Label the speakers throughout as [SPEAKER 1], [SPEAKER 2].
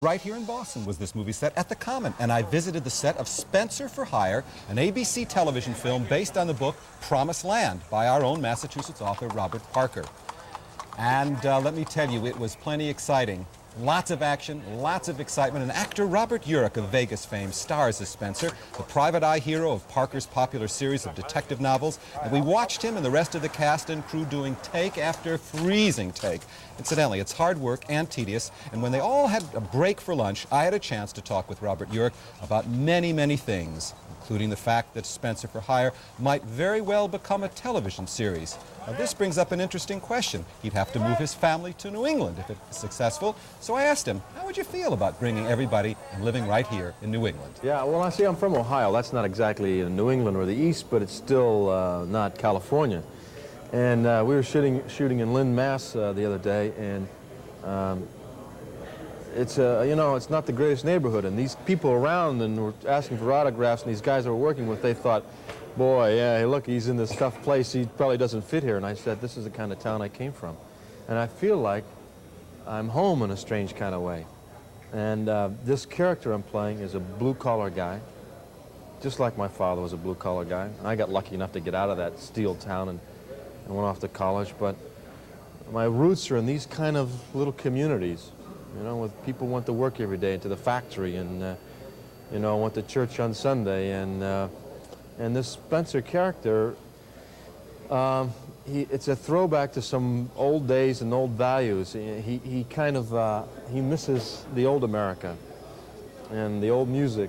[SPEAKER 1] Right here in Boston was this movie set at the Common, and I visited the set of Spenser for Hire, an ABC television film based on the book Promised Land by our own Massachusetts author Robert Parker. And let me tell you, it was plenty exciting. Lots of action, lots of excitement, and actor Robert Urich of Vegas fame stars as Spenser, the private eye hero of Parker's popular series of detective novels. And we watched him and the rest of the cast and crew doing take after freezing take. Incidentally, it's hard work and tedious, and when they all had a break for lunch, I had a chance to talk with Robert Urich about many, many things, including the fact that Spenser for Hire might very well become a television series. Now, this brings up an interesting question. He'd have to move his family to New England if it was successful, so I asked him, how would you feel about bringing everybody and living right here in New England?
[SPEAKER 2] Yeah, well, I see I'm from Ohio. That's not exactly in New England or the East, but it's still not California. And we were shooting in Lynn, Mass the other day, and it's you know, it's not the greatest neighborhood, and these people around and were asking for autographs, and these guys I were working with, they thought, boy, yeah, look, he's in this tough place, he probably doesn't fit here. And I said, this is the kind of town I came from, and I feel like I'm home in a strange kind of way. And this character I'm playing is a blue-collar guy, just like my father was a blue-collar guy. I got lucky enough to get out of that steel town and went off to college, but my roots are in these kind of little communities, you know, with people who went to work every day, to the factory, and you know, went to church on Sunday, and this Spenser character, it's a throwback to some old days and old values. He kind of, he misses the old America and the old music,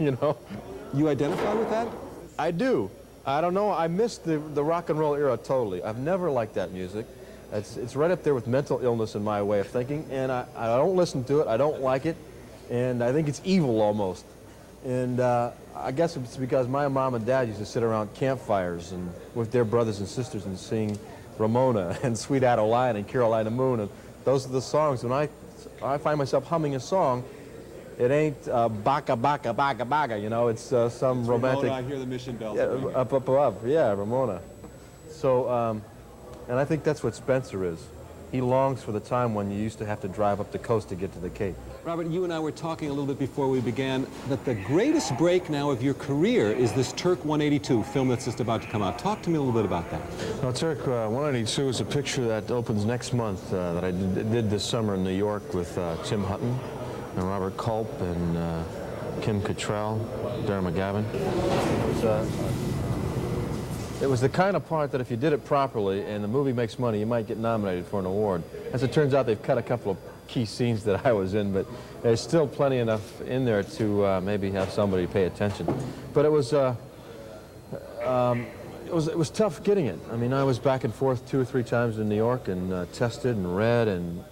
[SPEAKER 2] you know.
[SPEAKER 1] You identify with that?
[SPEAKER 2] I do. I don't know, I missed the rock and roll era totally. I've never liked that music. It's right up there with mental illness in my way of thinking, and I don't listen to it, I don't like it, and I think it's evil almost. And I guess it's because my mom and dad used to sit around campfires and with their brothers and sisters and sing Ramona and Sweet Adeline and Carolina Moon, and those are the songs. When I find myself humming a song, it ain't baka baka baka baka, you know, it's some romantic.
[SPEAKER 1] Ramona, I hear the mission bells.
[SPEAKER 2] Yeah, up above, yeah, Ramona. So, and I think that's what Spenser is. He longs for the time when you used to have to drive up the coast to get to the Cape.
[SPEAKER 3] Robert, you and I were talking a little bit before we began that the greatest break now of your career is this Turk 182 film that's just about to come out. Talk to me a little bit about that.
[SPEAKER 2] Well, Turk 182 is a picture that opens next month that I did this summer in New York with Tim Hutton and Robert Culp and Kim Cattrall, Darren McGavin. It was the kind of part that if you did it properly and the movie makes money, you might get nominated for an award. As it turns out, they've cut a couple of key scenes that I was in, but there's still plenty enough in there to maybe have somebody pay attention. But it was tough getting it. I mean, I was back and forth 2 or 3 times in New York and tested and read, and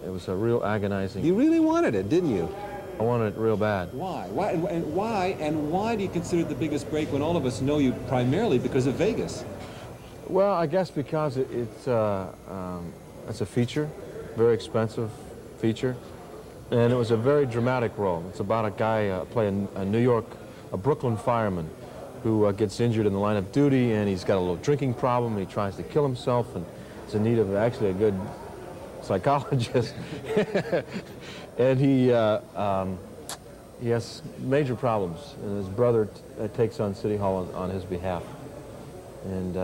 [SPEAKER 2] it was a real agonizing.
[SPEAKER 3] You really wanted it, didn't you?
[SPEAKER 2] I wanted it real bad.
[SPEAKER 3] Why? Why do you consider it the biggest break when all of us know you primarily because of Vegas?
[SPEAKER 2] Well, I guess because it's a feature, very expensive feature, and it was a very dramatic role. It's about a guy playing a Brooklyn fireman who gets injured in the line of duty, and he's got a little drinking problem. He tries to kill himself, and is in need of actually a good psychologist. And he has major problems, and his brother takes on City Hall on his behalf. And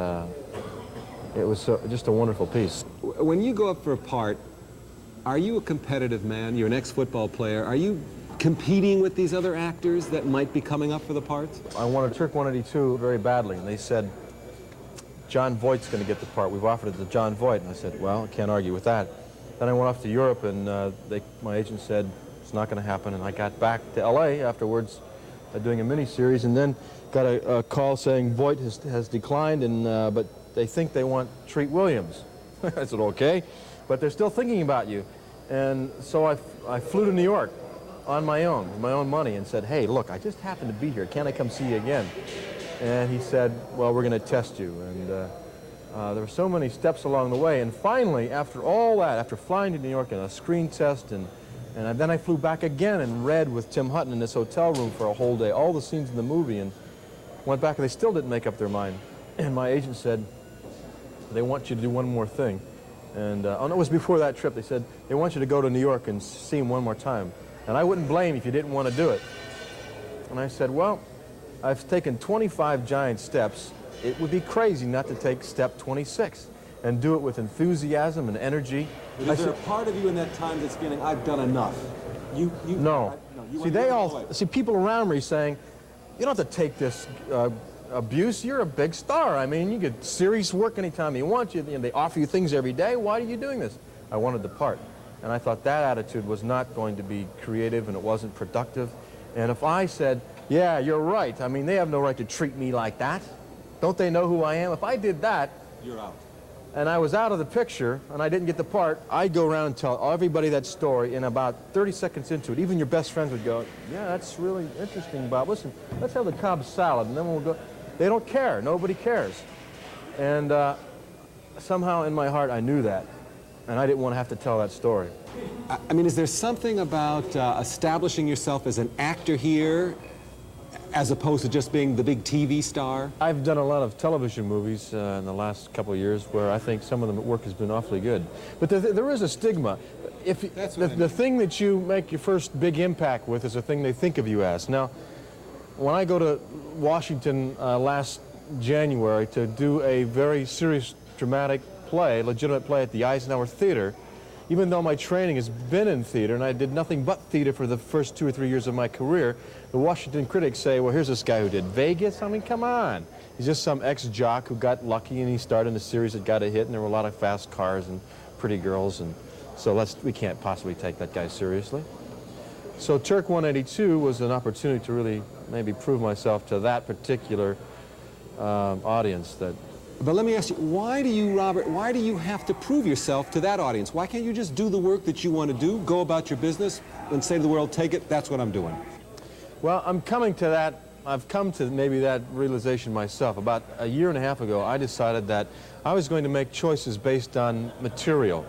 [SPEAKER 2] it was just a wonderful piece.
[SPEAKER 3] When you go up for a part, are you a competitive man? You're an ex-football player. Are you competing with these other actors that might be coming up for the parts?
[SPEAKER 2] I wanted Turk 182 very badly, and they said, John Voight's going to get the part. We've offered it to John Voight. And I said, well, I can't argue with that. Then I went off to Europe, and my agent said it's not going to happen, and I got back to L.A. afterwards doing a mini-series, and then got a call saying Voight has declined, and but they think they want Treat Williams. I said, okay, but they're still thinking about you. And so I flew to New York on my own, with my own money, and said, hey, look, I just happened to be here. Can't I come see you again? And he said, well, we're going to test you. And there were so many steps along the way, and finally, after all that, after flying to New York and a screen test, and then I flew back again and read with Tim Hutton in this hotel room for a whole day, all the scenes in the movie, and went back, and they still didn't make up their mind. And my agent said, they want you to do one more thing. And oh no, it was before that trip. They said, they want you to go to New York and see him one more time. And I wouldn't blame you if you didn't want to do it. And I said, well, I've taken 25 giant steps. It would be crazy not to take step 26 and do it with enthusiasm and energy.
[SPEAKER 3] Is there a part of you in that time that's feeling, I've done enough?
[SPEAKER 2] No. See, people around me saying, you don't have to take this abuse. You're a big star. I mean, you get serious work anytime you want. They offer you things every day. Why are you doing this? I wanted the part. And I thought that attitude was not going to be creative and it wasn't productive. And if I said, yeah, you're right. I mean, they have no right to treat me like that. Don't they know who I am? If I did that,
[SPEAKER 3] you're out.
[SPEAKER 2] And I was out of the picture, and I didn't get the part, I'd go around and tell everybody that story, and about 30 seconds into it, even your best friends would go, yeah, that's really interesting, Bob. Listen, let's have the Cobb salad, and then we'll go. They don't care. Nobody cares. And somehow in my heart, I knew that, and I didn't want to have to tell that story.
[SPEAKER 3] I mean, is there something about establishing yourself as an actor here as opposed to just being the big TV star?
[SPEAKER 2] I've done a lot of television movies in the last couple of years where I think some of the work has been awfully good. But there is a stigma. If the thing that you make your first big impact with is the thing they think of you as. Now, when I go to Washington last January to do a very serious dramatic play, legitimate play at the Eisenhower Theater, even though my training has been in theater and I did nothing but theater for the first 2 or 3 years of my career, the Washington critics say, well, here's this guy who did Vegas. I mean, come on. He's just some ex-jock who got lucky and he starred in a series that got a hit and there were a lot of fast cars and pretty girls, and so we can't possibly take that guy seriously. So Turk 182 was an opportunity to really maybe prove myself to that particular audience.
[SPEAKER 3] But let me ask you, why do you, Robert, why do you have to prove yourself to that audience? Why can't you just do the work that you want to do, go about your business, and say to the world, take it, that's what I'm doing?
[SPEAKER 2] Well, I'm coming to that. I've come to maybe that realization myself. About a year and a half ago, I decided that I was going to make choices based on material.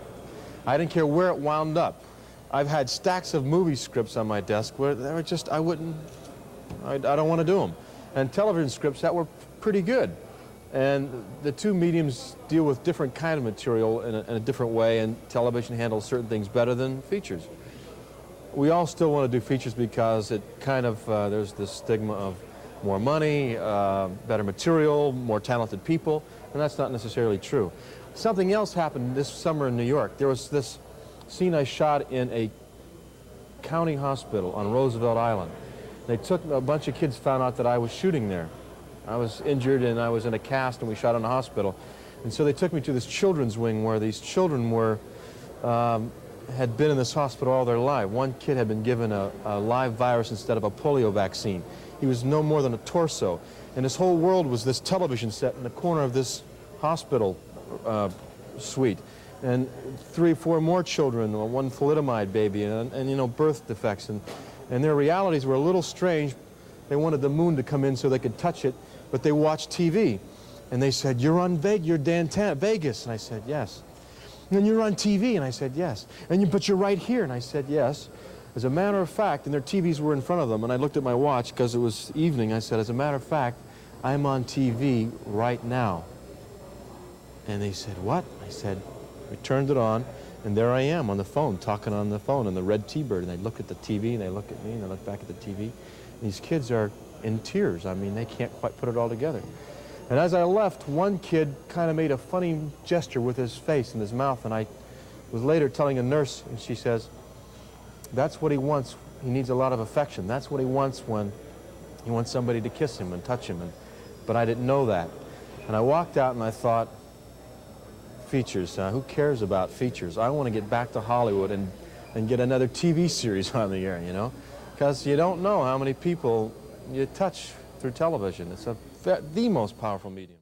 [SPEAKER 2] I didn't care where it wound up. I've had stacks of movie scripts on my desk where they were just, I don't want to do them. And television scripts that were pretty good. And the two mediums deal with different kind of material in a different way, and television handles certain things better than features. We all still want to do features because it kind of, there's this stigma of more money, better material, more talented people, and that's not necessarily true. Something else happened this summer in New York. There was this scene I shot in a county hospital on Roosevelt Island. They took, a bunch of kids found out that I was shooting there. I was injured and I was in a cast and we shot in a hospital. And so they took me to this children's wing where these children were, had been in this hospital all their life. One kid had been given a live virus instead of a polio vaccine. He was no more than a torso. And his whole world was this television set in the corner of this hospital suite. And 3 or 4 more children, one thalidomide baby, and you know, birth defects. And their realities were a little strange. They wanted the moon to come in so they could touch it, but they watched TV. And they said, you're on Vegas, you're Dan Tanna, Vegas. And I said, yes. And then you're on TV, and I said, yes. But you're right here, and I said, yes. As a matter of fact, and their TVs were in front of them, and I looked at my watch because it was evening. I said, as a matter of fact, I'm on TV right now. And they said, what? I said, we turned it on, and there I am on the phone, talking on the phone in the red T-Bird. And they look at the TV, and they look at me, and they look back at the TV. And these kids are in tears. I mean, they can't quite put it all together. And as I left, one kid kind of made a funny gesture with his face and his mouth, and I was later telling a nurse, and she says, that's what he wants. He needs a lot of affection. That's what he wants when he wants somebody to kiss him and touch him. But I didn't know that. And I walked out and I thought, features, who cares about features? I want to get back to Hollywood and get another TV series on the air, you know? Because you don't know how many people you touch through television. It's the most powerful medium.